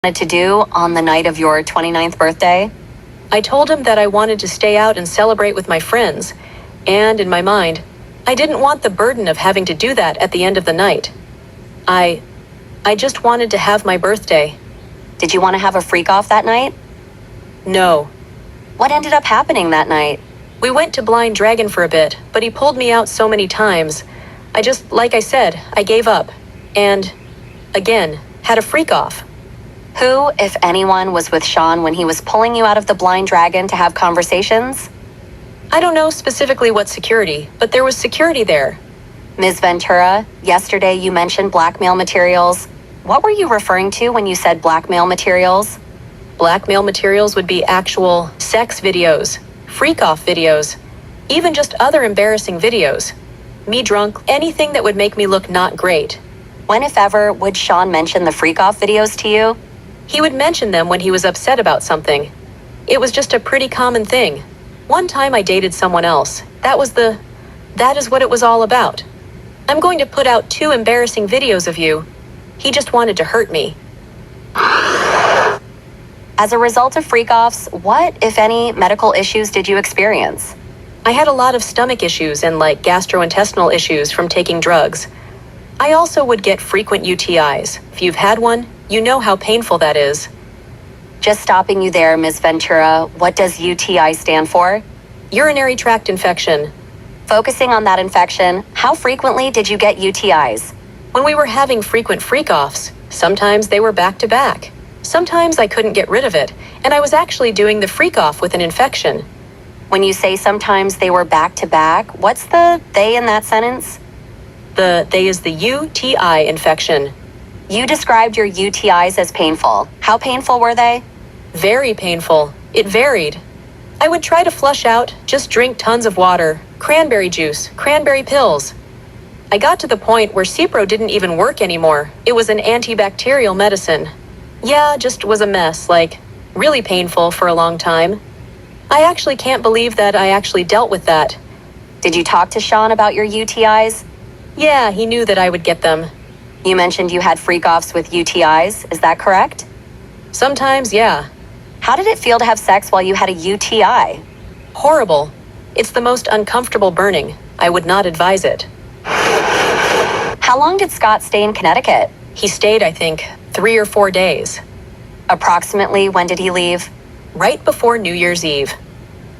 wanted to do on the night of your 29th birthday? I told him that I wanted to stay out and celebrate with my friends, and in my mind, I didn't want the burden of having to do that at the end of the night. I just wanted to have my birthday. Did you want to have a freak off that night? No. What ended up happening that night? We went to Blind Dragon for a bit, but he pulled me out so many times. Like I said, I gave up. And, again, had a freak off. Who, if anyone, was with Sean when he was pulling you out of the Blind Dragon to have conversations? I don't know specifically what security, but there was security there. Ms. Ventura, yesterday you mentioned blackmail materials. What were you referring to when you said blackmail materials? Blackmail materials would be actual sex videos, freak-off videos, even just other embarrassing videos. Me drunk, anything that would make me look not great. When, if ever, would Sean mention the freak-off videos to you? He would mention them when he was upset about something. It was just a pretty common thing. One time I dated someone else. That is what it was all about. I'm going to put out 2 embarrassing videos of you. He just wanted to hurt me. As a result of freak-offs, what, if any, medical issues did you experience? I had a lot of stomach issues and gastrointestinal issues from taking drugs. I also would get frequent UTIs. If you've had one, you know how painful that is. Just stopping you there, Ms. Ventura, what does UTI stand for? Urinary tract infection. Focusing on that infection, how frequently did you get UTIs? When we were having frequent freak-offs, sometimes they were back-to-back. Sometimes I couldn't get rid of it, and I was actually doing the freak-off with an infection. When you say sometimes they were back-to-back, what's the they in that sentence? The they is the UTI infection. You described your UTIs as painful. How painful were they? Very painful. It varied. I would try to flush out, just drink tons of water, cranberry juice, cranberry pills. I got to the point where Cipro didn't even work anymore. It was an antibacterial medicine. Yeah, just was a mess, really painful for a long time. I actually can't believe that I actually dealt with that. Did you talk to Sean about your UTIs? Yeah, he knew that I would get them. You mentioned you had freak-offs with UTIs, is that correct? Sometimes, yeah. How did it feel to have sex while you had a UTI? Horrible. It's the most uncomfortable burning. I would not advise it. How long did Scott stay in Connecticut? He stayed, I think, 3 or 4 days. Approximately when did he leave? Right before New Year's Eve.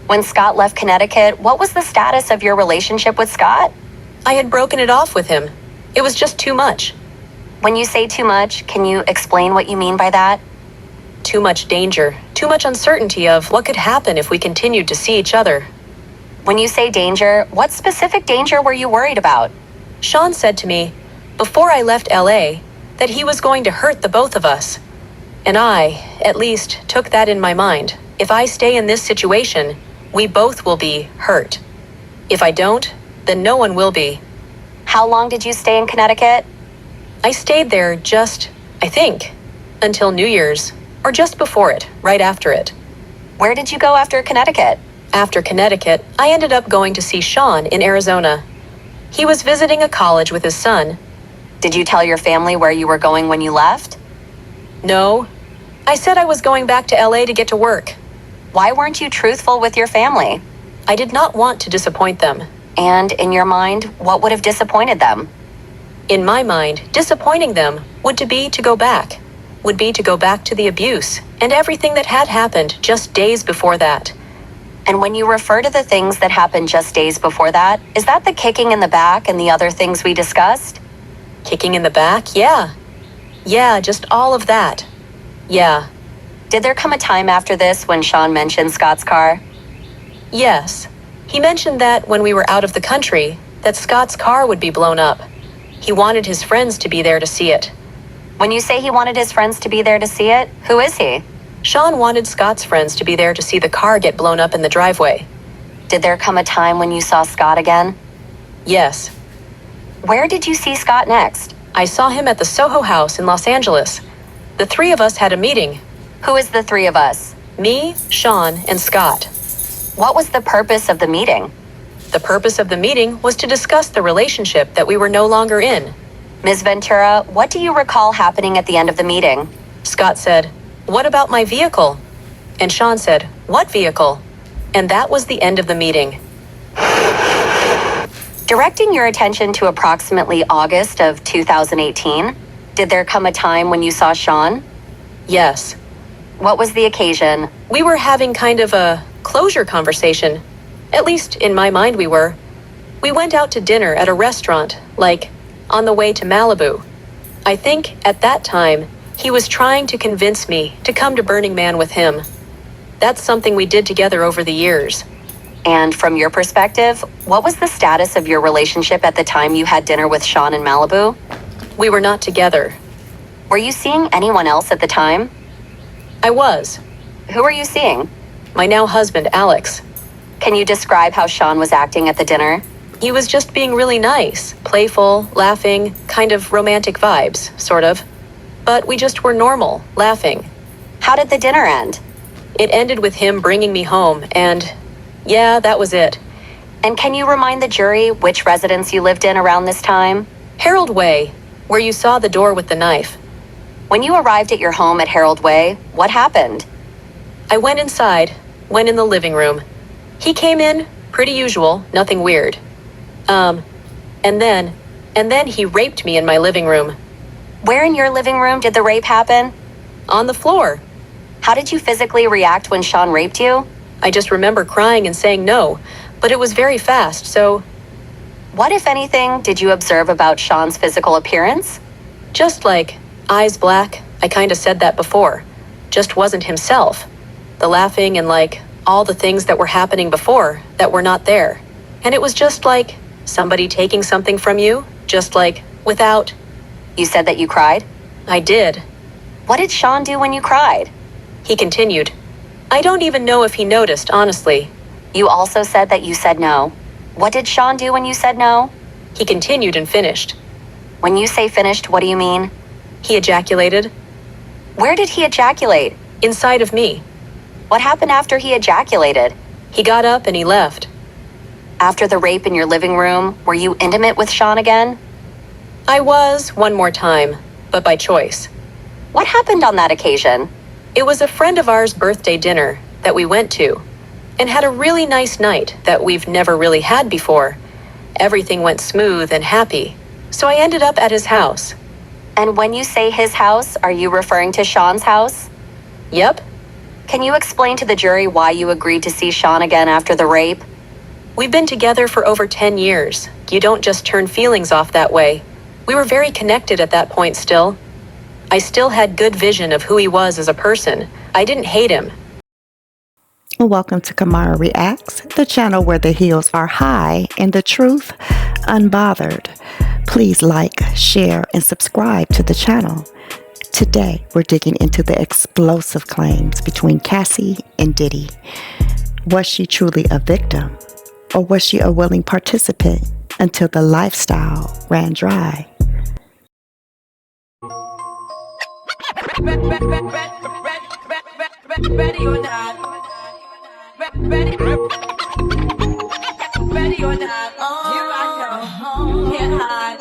When Scott left Connecticut, what was the status of your relationship with Scott? I had broken it off with him. It was just too much. When you say too much, can you explain what you mean by that? Too much danger, too much uncertainty of what could happen if we continued to see each other. When you say danger, what specific danger were you worried about? Sean said to me, before I left LA, that he was going to hurt the both of us. And I, at least, took that in my mind. If I stay in this situation, we both will be hurt. If I don't, then no one will be. How long did you stay in Connecticut? I stayed there I think, until New Year's, or just before it, right after it. Where did you go after Connecticut? After Connecticut, I ended up going to see Sean in Arizona. He was visiting a college with his son. Did you tell your family where you were going when you left? No. I said I was going back to LA to get to work. Why weren't you truthful with your family? I did not want to disappoint them. And in your mind, what would have disappointed them? In my mind, disappointing them would be to go back to the abuse and everything that had happened just days before that. And when you refer to the things that happened just days before that, is that the kicking in the back and the other things we discussed? Kicking in the back? Yeah. Yeah, just all of that. Yeah. Did there come a time after this when Sean mentioned Scott's car? Yes. He mentioned that when we were out of the country, that Scott's car would be blown up. He wanted his friends to be there to see it. When you say he wanted his friends to be there to see it, who is he? Sean wanted Scott's friends to be there to see the car get blown up in the driveway. Did there come a time when you saw Scott again? Yes. Where did you see Scott next? I saw him at the Soho House in Los Angeles. The 3 of us had a meeting. Who is the 3 of us? Me, Sean, and Scott. What was the purpose of the meeting? The purpose of the meeting was to discuss the relationship that we were no longer in. Ms. Ventura, what do you recall happening at the end of the meeting? Scott said, "What about my vehicle?" And Sean said, "What vehicle?" And that was the end of the meeting. Directing your attention to approximately August of 2018, did there come a time when you saw Sean? Yes. What was the occasion? We were having kind of a closure conversation. At least in my mind we were. We went out to dinner at a restaurant, like on the way to Malibu. I think at that time, he was trying to convince me to come to Burning Man with him. That's something we did together over the years. And from your perspective, what was the status of your relationship at the time you had dinner with Sean in Malibu? We were not together. Were you seeing anyone else at the time? I was. Who were you seeing? My now husband, Alex. Can you describe how Sean was acting at the dinner? He was just being really nice, playful, laughing, kind of romantic vibes, sort of. But we just were normal, laughing. How did the dinner end? It ended with him bringing me home, and yeah, that was it. And can you remind the jury which residence you lived in around this time? Harold Way, where you saw the door with the knife. When you arrived at your home at Harold Way, what happened? I went inside, went in the living room. He came in, pretty usual, nothing weird. And then he raped me in my living room. Where in your living room did the rape happen? On the floor. How did you physically react when Sean raped you? I just remember crying and saying no, but it was very fast, so... What, if anything, did you observe about Sean's physical appearance? Just like, eyes black, I kinda said that before. Just wasn't himself. The laughing and like, all the things that were happening before that were not there. And it was just like, somebody taking something from you, just like, without... You said that you cried? I did. What did Sean do when you cried? He continued. I don't even know if he noticed, honestly. You also said that you said no. What did Sean do when you said no? He continued and finished. When you say finished, what do you mean? He ejaculated. Where did he ejaculate? Inside of me. What happened after he ejaculated? He got up and he left. After the rape in your living room, were you intimate with Sean again? I was, one more time, but by choice. What happened on that occasion? It was a friend of ours' birthday dinner that we went to, and had a really nice night that we've never really had before. Everything went smooth and happy, so I ended up at his house. And when you say his house, are you referring to Sean's house? Yep. Can you explain to the jury why you agreed to see Sean again after the rape? We've been together for over 10 years. You don't just turn feelings off that way. We were very connected at that point still. I still had good vision of who he was as a person. I didn't hate him. Welcome to Kimara Reacts, the channel where the heels are high and the truth unbothered. Please like, share, and subscribe to the channel. Today, we're digging into the explosive claims between Cassie and Diddy. Was she truly a victim, or was she a willing participant until the lifestyle ran dry? Ready or not? Ready or not? Here I come. Can't hide.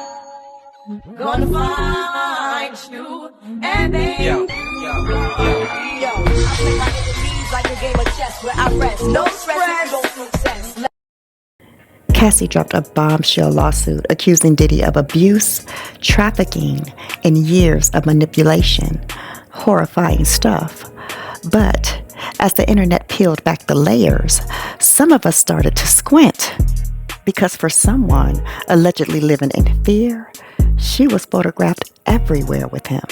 Gonna find you and then yo. I play my enemies like a game of chess where I rest. No stress, no success. Cassie dropped a bombshell lawsuit accusing Diddy of abuse, trafficking, and years of manipulation. Horrifying stuff. But as the internet peeled back the layers, some of us started to squint. Because for someone allegedly living in fear, she was photographed everywhere with him.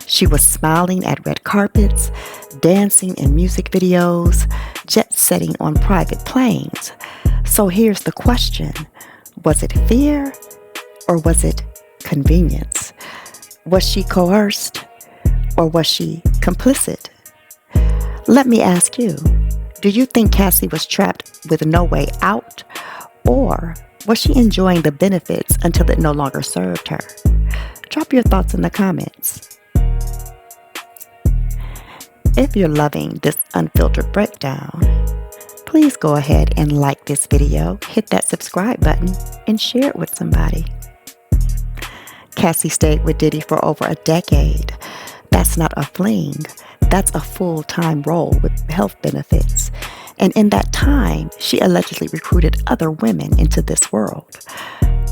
She was smiling at red carpets, dancing in music videos, jet-setting on private planes. So here's the question. Was it fear or was it convenience? Was she coerced or was she complicit? Let me ask you, do you think Cassie was trapped with no way out, or was she enjoying the benefits until it no longer served her? Drop your thoughts in the comments. If you're loving this unfiltered breakdown, please go ahead and like this video, hit that subscribe button, and share it with somebody. Cassie stayed with Diddy for over a decade, That's not a fling. That's a full-time role with health benefits. And in that time, she allegedly recruited other women into this world.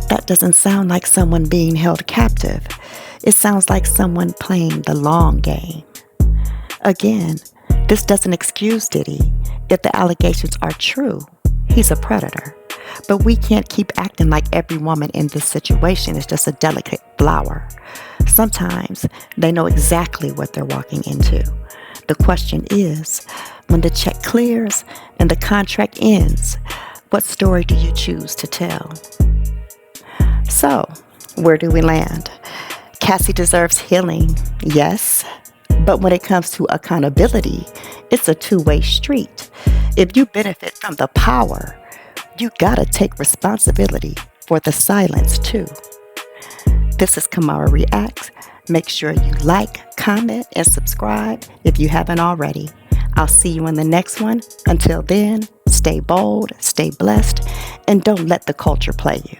That doesn't sound like someone being held captive. It sounds like someone playing the long game. Again, this doesn't excuse Diddy. If the allegations are true, he's a predator. But we can't keep acting like every woman in this situation is just a delicate flower. Sometimes they know exactly what they're walking into. The question is, when the check clears and the contract ends, what story do you choose to tell? So, where do we land? Cassie deserves healing, yes. But when it comes to accountability, it's a two-way street. If you benefit from the power, you gotta take responsibility for the silence too. This is Kimara Reacts. Make sure you like, comment, and subscribe if you haven't already. I'll see you in the next one. Until then, stay bold, stay blessed, and don't let the culture play you.